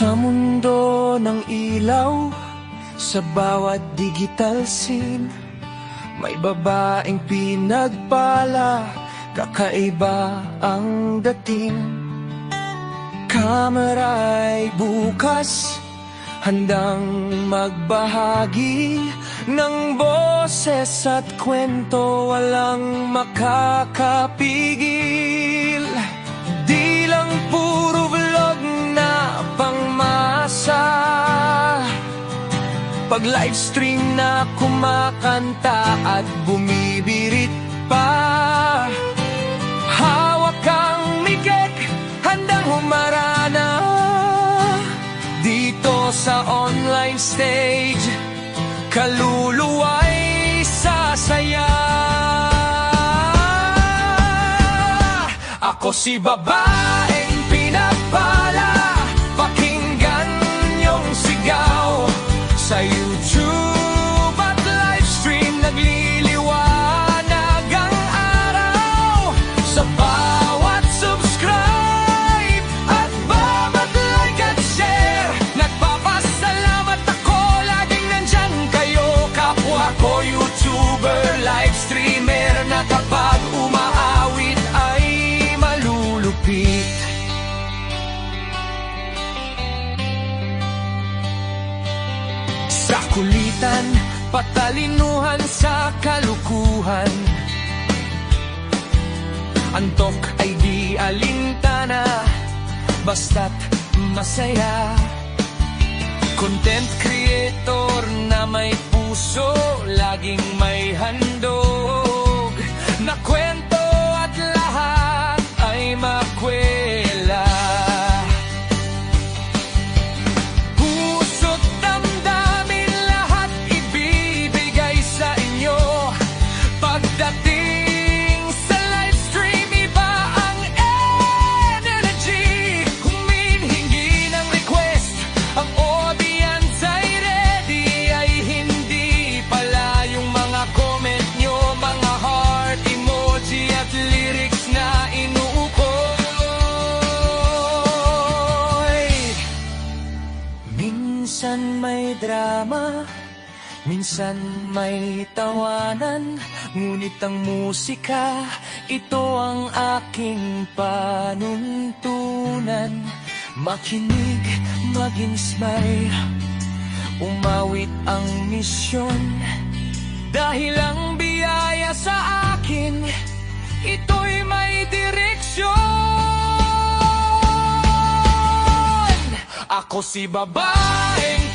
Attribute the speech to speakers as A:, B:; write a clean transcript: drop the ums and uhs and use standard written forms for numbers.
A: Sa mundo ng ilaw, sa bawat digital scene, may babaeng pinagpala, kakaiba ang dating. Kamera'y bukas, handang magbahagi ng boses at kwento, walang makakapigil. Di lang puro vlog na pangmasa, pag livestream na kumakanta at bumibirit pa. Hawak kang mikik, handang humarana dito sa online stage, kaluluwa'y sasaya. Ako si babaeng pinapala, pakinggan yung sigaw. Sa YouTube at livestream nagliliwanag ang araw. Sa bawat subscribe at bawat like at share, nagpapasalamat ako, laging nandyan kayo. Kapwa ko YouTuber, livestreamer, na kapag umaawit ay malulupit. Sa kulitan, patalinuhan sa kalukuhan, antok ay di alintana, basta't masaya. Content creator na may puso, laging may handog na kwento at lahat ay makwela. Minsan may drama, minsan may tawanan, ngunit ang musika, ito ang aking panuntunan. Makinig, mag-inspire, umawit ang misyon, dahil ang biyaya sa akin, ito'y may direksyon. Ako si babaeng